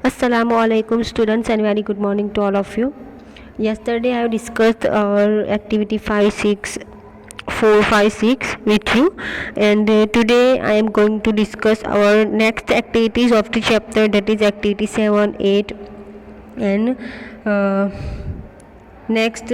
Assalamualaikum students and very good morning to all of you. Yesterday I have discussed our activity 456 with you, and today I am going to discuss our next activities of the chapter, that is activity 7, 8 and next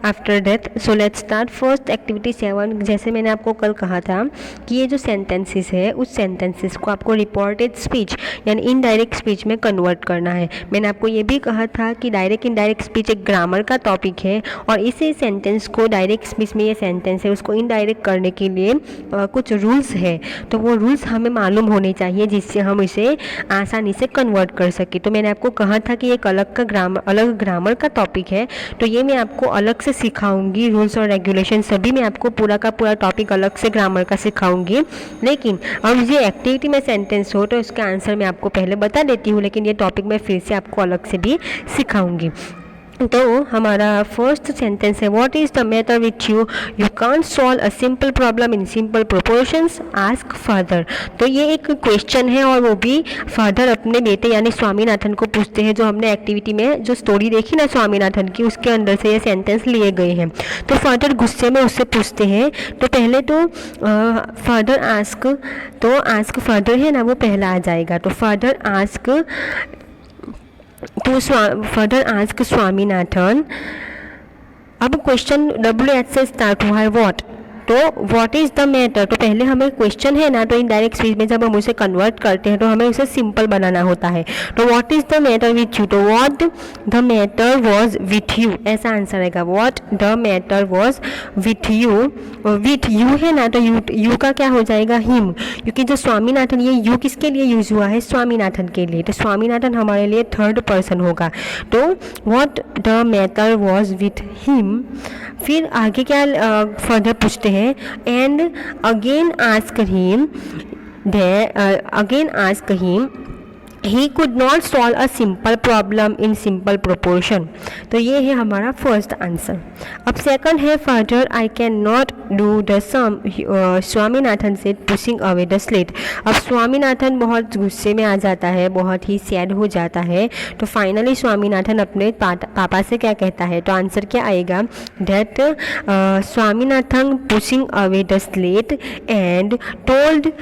after that. So let's start. First activity 7. जैसे मैंने आपको कल कहा था कि ये जो sentences है उस सेंटेंसेस को आपको रिपोर्टेड स्पीच यानी इनडायरेक्ट स्पीच में कन्वर्ट करना है. मैंने आपको ये भी कहा था कि डायरेक्ट इनडायरेक्ट स्पीच एक ग्रामर का टॉपिक है और इसी सेंटेंस को डायरेक्ट स्पीच में ये सेंटेंस है उसको इनडायरेक्ट करने के लिए कुछ रूल्स है. तो वो रूल्स हमें मालूम होने चाहिए जिससे हम इसे आसानी से कन्वर्ट कर सकें. तो मैंने आपको कहा था कि एक अलग ग्रामर का टॉपिक है, तो ये मैं आपको अलग से सिखाऊंगी. रूल्स और रेगुलेशन सभी मैं आपको पूरा का पूरा टॉपिक अलग से ग्रामर का सिखाऊंगी. लेकिन अब ये एक्टिविटी में सेंटेंस हो तो इसका आंसर मैं आपको पहले बता देती हूँ, लेकिन ये टॉपिक मैं फिर से आपको अलग से भी सिखाऊंगी. तो हमारा फर्स्ट सेंटेंस है, what is the matter with you can't solve a simple problem in simple proportions, ask father. तो ये एक क्वेश्चन है और वो भी फादर अपने बेटे यानी स्वामीनाथन को पूछते हैं. जो हमने एक्टिविटी में जो स्टोरी देखी ना स्वामीनाथन की, उसके अंदर से ये सेंटेंस लिए गए हैं. तो फादर गुस्से में उससे पूछते हैं. तो पहले तो फादर आस्क, तो आस्क फादर है ना वो पहला आ जाएगा. तो फादर आस्क, तो फादर आस्क स्वामीनाथन. अब क्वेश्चन WH से स्टार्ट हुआ है व्हाट. तो व्हाट इज़ द मैटर, तो पहले हमें क्वेश्चन है ना, तो इनडायरेक्ट स्पीच में जब हम उसे कन्वर्ट करते हैं तो हमें उसे सिंपल बनाना होता है. तो what is the matter with you, तो what the matter was with you, ऐसा आंसर आएगा. What the matter was with you है ना, तो यू का क्या हो जाएगा हिम, क्योंकि जो स्वामीनाथन, ये यू किसके लिए यूज हुआ है, स्वामीनाथन के लिए. तो स्वामीनाथन हमारे लिए थर्ड पर्सन होगा. तो what the matter was with him. फिर आगे क्या फर्दर पूछते हैं, and again ask him he could not solve a simple problem in simple proportion. तो ये है हमारा फर्स्ट आंसर. अब सेकंड है father I can not do the sum, Swaminathan से पुशिंग अवे द स्लेट. अब स्वामीनाथन बहुत गुस्से में आ जाता है, बहुत ही सैड हो जाता है. तो फाइनली स्वामीनाथन अपने पापा से क्या कहता है, तो आंसर क्या आएगा, that Swaminathan pushing away the slate and told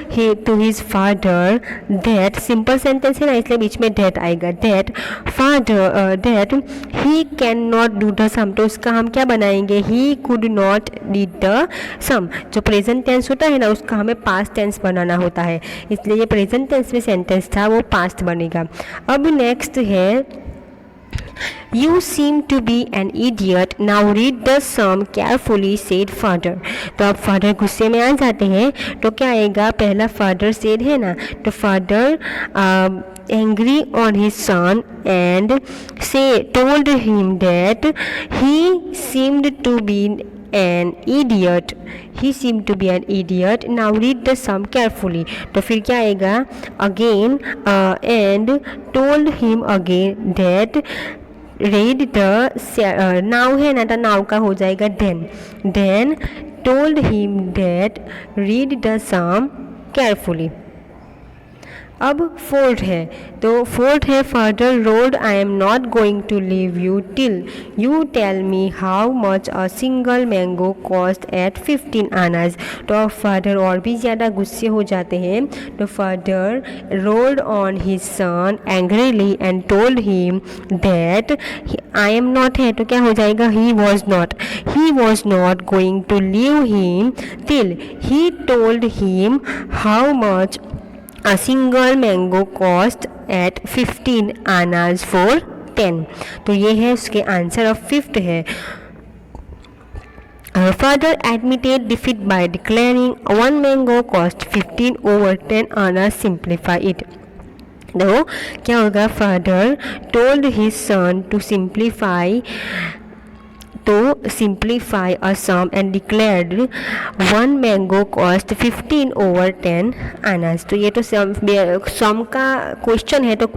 to his father that, simple sentence है इसलिए बीच में डेट आएगा, that father that he can not do the sum. तो उसका हम क्या बनाएंगे, he could not did the sum. जो प्रेजेंट टेंस होता है ना उसका हमें पास्ट टेंस बनाना होता है, इसलिए ये प्रेजेंट टेंस में सेंटेंस था वो पास्ट बनेगा. अब नेक्स्ट है, You seem to be an idiot. Now read the sum carefully, said father. तो अब फादर गुस्से में आ जाते हैं तो क्या आएगा, पहला फादर said है ना, तो father angry on his son and told him that he seemed to be an idiot. He seemed to be an idiot. Now read the sum carefully. तो फिर क्या आएगा, again and told him again that read the now है ना, तो now का हो जाएगा then told him that read the sum carefully. अब फोर्थ है, तो फोर्थ है father roared I am not going to leave you till you tell me how much a single mango cost at 15 annas. तो अब father और भी ज़्यादा गुस्से हो जाते हैं. तो father roared on his son angrily and told him that I am not है, तो क्या हो जाएगा, he was not going to leave him till he told him how much a single mango cost at 15 annas for 10. तो ये है उसके answer. Of fifth है, father admitted defeat by declaring one mango cost 15 over 10 annas. Simplify it. तो क्या होगा, father told his son to simplify a sum and declared one mango cost 15 over 10 annas. तो ये तो सम का क्वेश्चन है, तो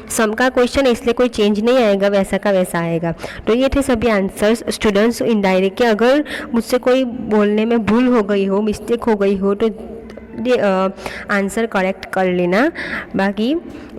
सम का क्वेश्चन है इसलिए कोई चेंज नहीं आएगा, वैसा का वैसा आएगा. तो ये थे सभी आंसर्स स्टूडेंट्स इनडायरेक्ट के. अगर मुझसे कोई बोलने में भूल हो गई हो, मिस्टेक हो गई हो, तो आंसर करेक्ट कर लेना। बाकी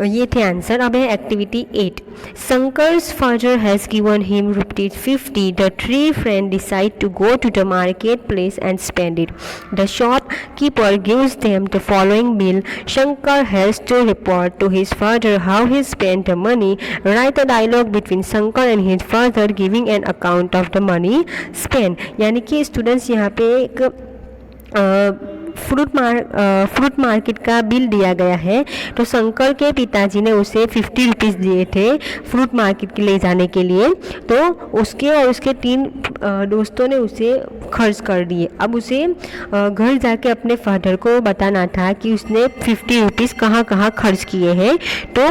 ये थे आंसर। अब है activity 8। Shankar's father has given him ₹50. The three friends decide to go to the marketplace and spend it. The shopkeeper gives them the following bill. Shankar has to report to his father how he spent the money. Write a dialogue between Shankar and his father giving an account of the money spent. यानी कि students यहाँ पे एक fruit market का bill दिया गया है। तो शंकर के पिताजी ने उसे 50 रुपीज़ दिए थे फ्रूट मार्केट के ले जाने के लिए। तो उसके और उसके 3 दोस्तों ने उसे खर्च कर दिए। अब उसे घर जाके अपने फादर को बताना था कि उसने 50 रुपीज़ कहाँ कहाँ खर्च किए हैं। तो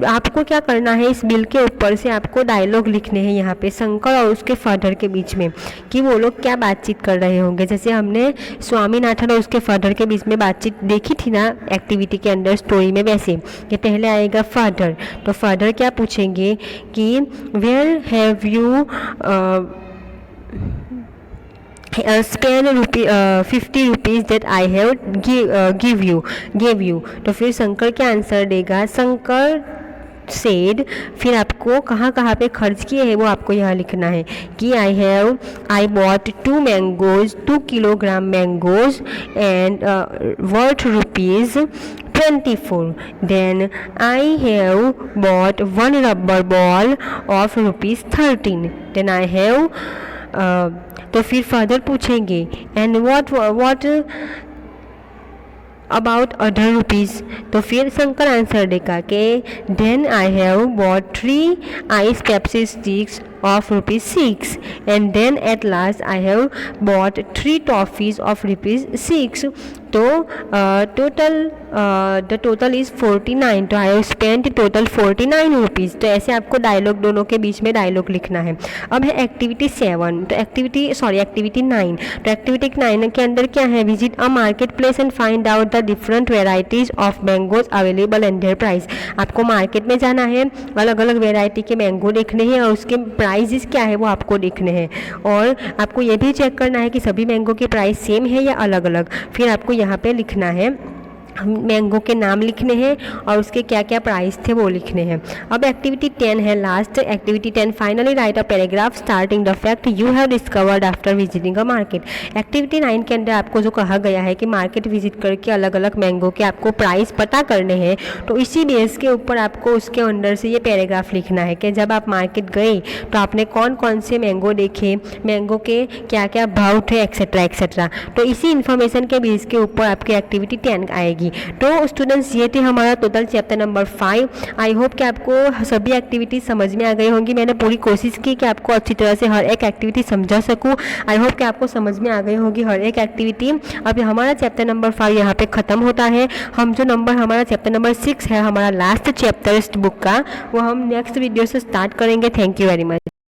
आपको क्या करना है, इस बिल के ऊपर से आपको डायलॉग लिखने हैं यहाँ पे शंकर और उसके फादर के बीच में कि वो लोग क्या बातचीत कर रहे होंगे। जैसे हमने स्वामीनाथन और उसके फादर के बीच में बातचीत देखी थी ना एक्टिविटी के अंदर स्टोरी में, वैसे कि पहले आएगा फादर। तो फादर क्या पूछेंगे कि where have you spend 50 rupees that I have give you. तो फिर शंकर क्या आंसर देगा, शंकर सेड, फिर आपको कहाँ कहाँ पे खर्च किए हैं वो आपको यहाँ लिखना है कि I bought 2 kilogram mangoes and worth ₹24. Then I have bought 1 rubber ball of ₹13. Then I have तो फिर फादर पूछेंगे and what about other rupees. तो फिर शंकर आंसर देगा कि then I have bought 3 ice Pepsi sticks of ₹6 and then at last I have bought 3 toffees of ₹6. तो the total is 49. तो I have spent total 49 rupees. तो ऐसे आपको dialogue दोनों के बीच में डायलॉग लिखना है। अब है एक्टिविटी 7। तो एक्टिविटी 9। तो एक्टिविटी 9 के अंदर क्या है, visit a market place and find out the different varieties of mangoes available and there price. आपको मार्केट में जाना है, अलग अलग वेराइटी के मैंगो देखने हैं और उसके प्राइजेस क्या है वो आपको देखने हैं। और आपको ये भी चेक करना है कि सभी मैंगो के प्राइस सेम है या अलग अलग। फिर आपको यहाँ पे लिखना है, मैंगो के नाम लिखने हैं और उसके क्या क्या प्राइस थे वो लिखने हैं। अब एक्टिविटी 10 है last. Activity 10 finally right a paragraph starting the fact you have discovered after visiting a market. Activity 9 के अंदर आपको जो कहा गया है कि मार्केट विजिट करके अलग अलग मैंगो के आपको प्राइस पता करने हैं, तो इसी बेस के ऊपर आपको उसके अंदर से ये पैराग्राफ लिखना है कि जब आप मार्केट गए तो आपने कौन कौन से मैंगो देखे, मैंगो के क्या क्या भाव थे, एक्सेट्रा एक्सेट्रा। तो इसी इन्फॉर्मेशन के बेस के ऊपर आपकी एक्टिविटी 10 आएगी। तो स्टूडेंट्स ये थे हमारा total chapter number 5। I hope कि आपको सभी एक्टिविटीज समझ में आ गई होंगी। मैंने पूरी कोशिश की कि आपको अच्छी तरह से हर एक एक्टिविटी समझा सकूं। आई होप कि आपको समझ में आ गई होगी हर एक एक्टिविटी। अब हमारा चैप्टर नंबर 5 यहाँ पे ख़त्म होता है। हम जो नंबर हमारा चैप्टर नंबर 6 है, हमारा लास्ट चैप्टर इस बुक का, वो हम नेक्स्ट वीडियो से स्टार्ट करेंगे। Thank you very much.